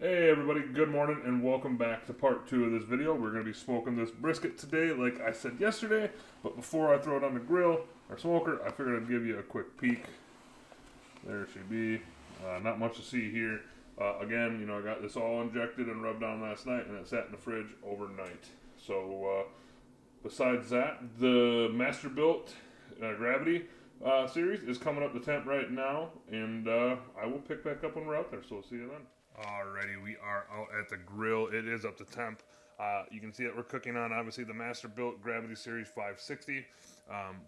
Hey everybody, good morning and welcome back to part 2 of this video. We're going to be smoking this brisket today like I said yesterday, but before I throw it on the grill or smoker, I figured I'd give you a quick peek. There she be. Not much to see here. Again, I got this all injected and rubbed on last night and it sat in the fridge overnight. So besides that, the Masterbuilt Gravity series is coming up to temp right now, and I will pick back up when we're out there, so we'll see you then. Alrighty, we are out at the grill. It is up to temp. You can see that we're cooking on, obviously, the Masterbuilt Gravity Series 560.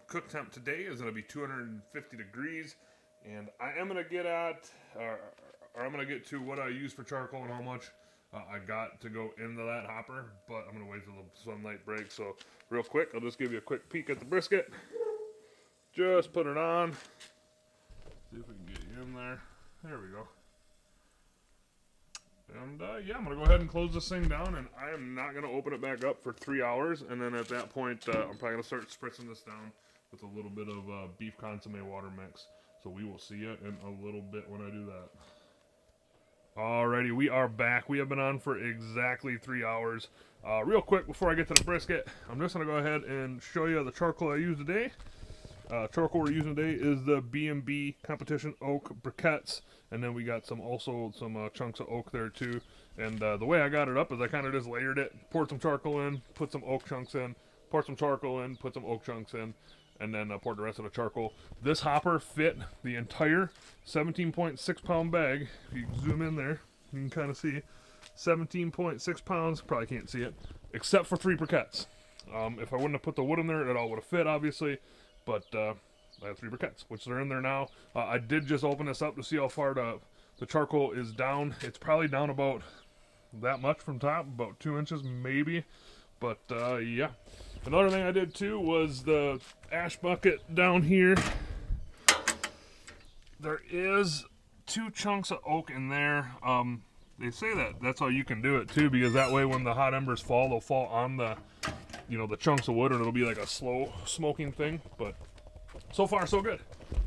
Cook temp today is going to be 250 degrees, and I am going to get at, or I'm going to get to what I use for charcoal and how much I got to go into that hopper, but I'm going to wait till the sunlight breaks. So real quick, I'll just give you a quick peek at the brisket. Just put it on. See if we can get you in there. There we go. And yeah, I'm going to go ahead and close this thing down, and I am not going to open it back up for 3 hours, and then at that point, I'm probably going to start spritzing this down with a little bit of beef consomme water mix. So we will see you in a little bit when I do that. Alrighty, we are back. We have been on for exactly 3 hours. Real quick, before I get to the brisket, I'm just going to go ahead and show you the charcoal I used today. Charcoal we're using today is the B&B Competition Oak Briquettes, and then we got some chunks of oak there too. And the way I got it up is I kind of just layered it, poured some charcoal in, put some oak chunks in, poured some charcoal in, put some oak chunks in, and then poured the rest of the charcoal. This hopper fit the entire 17.6 pound bag. If you zoom in there, you can kind of see 17.6 pounds. Probably can't see it, except for 3 briquettes. If I wouldn't have put the wood in there, it all would have fit, obviously. But I have 3 briquettes, which are in there now. I did just open this up to see how far the charcoal is down. It's probably down about that much from top, about 2 inches maybe. But yeah. Another thing I did too was the ash bucket down here. There is 2 chunks of oak in there. They say that's how you can do it too, because that way when the hot embers fall, they'll fall on the the chunks of wood, and it'll be like a slow smoking thing. But so far so good.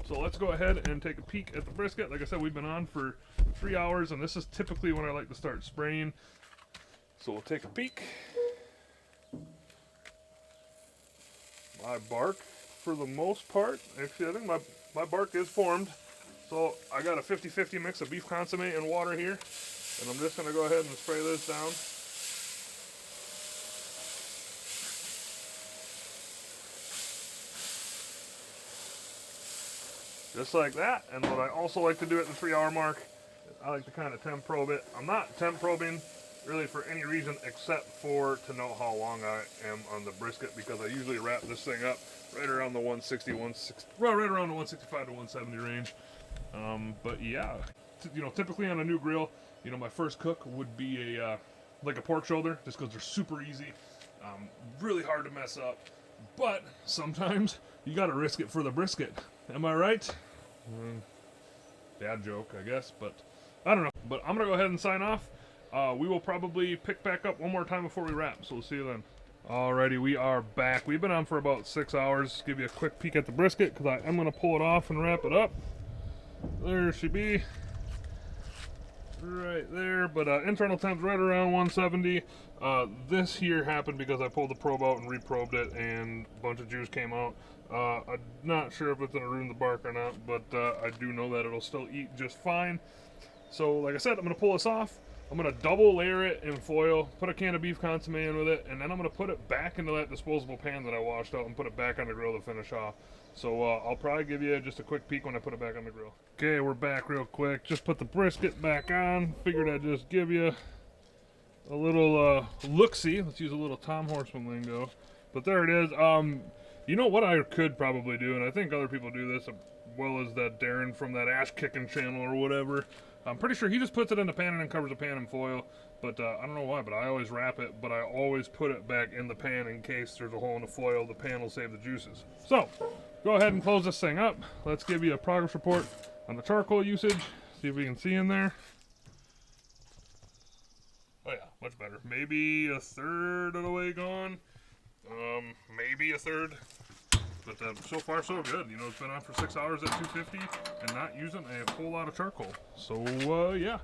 So let's go ahead and take a peek at the brisket. Like I said, we've been on for 3 hours, and this is typically when I like to start spraying. So we'll take a peek. My bark, for the most part, actually I think my bark is formed. So I got a 50-50 mix of beef consomme and water here, and I'm just going to go ahead and spray this down. Just like that. And what I also like to do at the 3 hour mark, I like to kind of temp probe it. I'm not temp probing really for any reason except for to know how long I am on the brisket, because I usually wrap this thing up right around the 160, right around the 165 to 170 range. But yeah, typically on a new grill, my first cook would be like a pork shoulder, just because they're super easy, really hard to mess up. But sometimes you got to risk it for the brisket. Am I right? Bad joke, I guess, but I don't know. But I'm going to go ahead and sign off. We will probably pick back up one more time before we wrap, so we'll see you then. Alrighty, we are back. We've been on for about 6 hours. Give you a quick peek at the brisket, because I am going to pull it off and wrap it up. There she be. Right there, but internal temp's right around 170. This here happened because I pulled the probe out and reprobed it, and a bunch of juice came out. I'm not sure if it's going to ruin the bark or not, but I do know that it'll still eat just fine. So like I said, I'm going to pull this off. I'm going to double layer it in foil, put a can of beef consomme in with it, and then I'm going to put it back into that disposable pan that I washed out and put it back on the grill to finish off. So I'll probably give you just a quick peek when I put it back on the grill. Okay, we're back real quick. Just put the brisket back on. Figured I'd just give you a little look-see. Let's use a little Tom Horseman lingo. But there it is. You know what I could probably do, and I think other people do this as well as that Darren from that Ash Kicking channel or whatever. I'm pretty sure he just puts it in the pan and then covers the pan in foil. But I don't know why, but I always wrap it, but I always put it back in the pan in case there's a hole in the foil. The pan will save the juices. So, go ahead and close this thing up. Let's give you a progress report on the charcoal usage. See if we can see in there. Oh yeah, much better. Maybe a third of the way gone. Maybe a third. But so far so good. It's been on for 6 hours at 250 and not using a whole lot of charcoal. So yeah,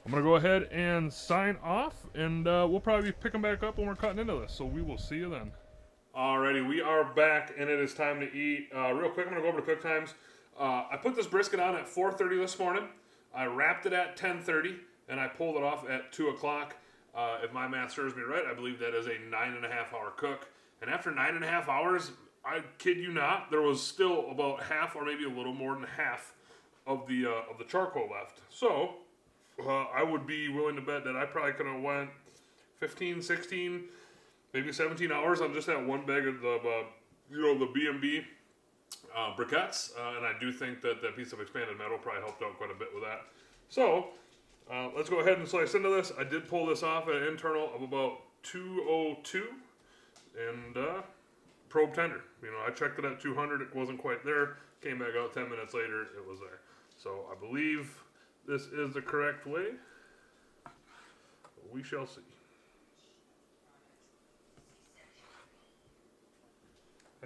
I'm going to go ahead and sign off, and we'll probably be picking back up when we're cutting into this. So we will see you then. Alrighty, we are back, and it is time to eat. Real quick, I'm going to go over to cook times. I put this brisket on at 4:30 this morning. I wrapped it at 10:30, and I pulled it off at 2 o'clock. If my math serves me right, I believe that is a 9.5 hour cook. And after 9.5 hours, I kid you not, there was still about half, or maybe a little more than half, of the charcoal left. So I would be willing to bet that I probably could have went 15, 16, maybe 17 hours on just that one bag of the B&B briquettes, and I do think that that piece of expanded metal probably helped out quite a bit with that. So let's go ahead and slice into this. I did pull this off at an internal of about 202, and probe tender. You know, I checked it at 200. It wasn't quite there. Came back out 10 minutes later. It was there. So I believe this is the correct way. We shall see.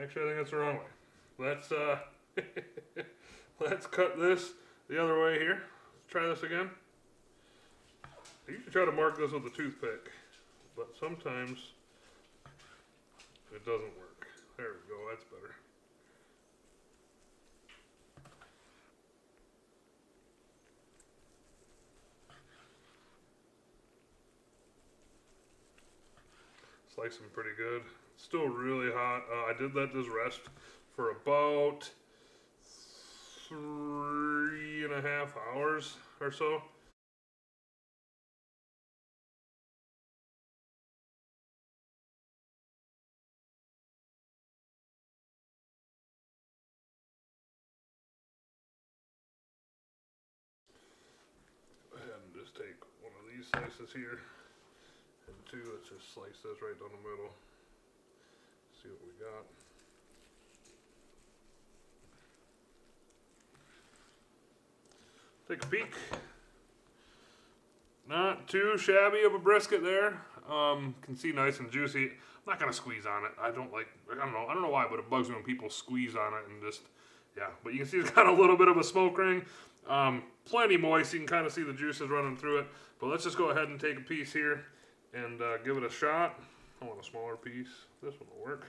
Actually, I think that's the wrong way. Let's cut this the other way here. Let's try this again. I usually try to mark this with a toothpick, but sometimes it doesn't work. There we go, that's better. Slicing pretty good. Still really hot. I did let this rest for about 3.5 hours or so. Go ahead and just take one of these slices here, and two, let's just slice this right down the middle. See what we got. Take a peek. Not too shabby of a brisket there. Can see nice and juicy. I'm not gonna squeeze on it. I don't know why, but it bugs me when people squeeze on it and just, yeah. But you can see it's got a little bit of a smoke ring. Plenty moist. You can kind of see the juices running through it. But let's just go ahead and take a piece here and give it a shot. I want a smaller piece. This one will work.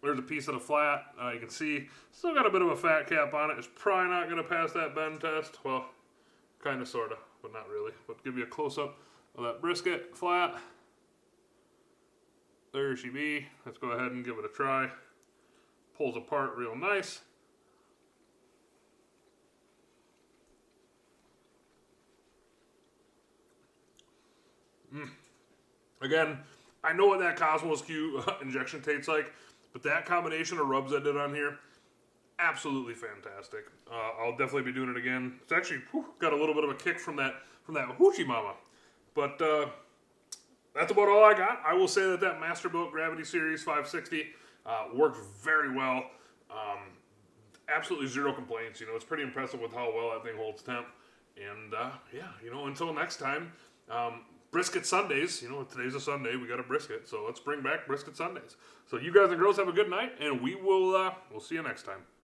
There's a piece of the flat. You can see still got a bit of a fat cap on it. It's probably not going to pass that bend test. Well, kind of, sort of, but not really. But give you a close-up of that brisket flat. There she be. Let's go ahead and give it a try. Pulls apart real nice. Again, I know what that Cosmos Q injection tastes like, but that combination of rubs I did on here, absolutely fantastic. I'll definitely be doing it again. It's actually got a little bit of a kick from that Hoochie Mama. But that's about all I got. I will say that Masterbuilt Gravity Series 560 worked very well. Absolutely zero complaints. You know, it's pretty impressive with how well that thing holds temp. And yeah, you know, until next time. Brisket Sundays, you know, today's a Sunday, we got a brisket, so let's bring back Brisket Sundays. So you guys and girls have a good night, and we'll see you next time.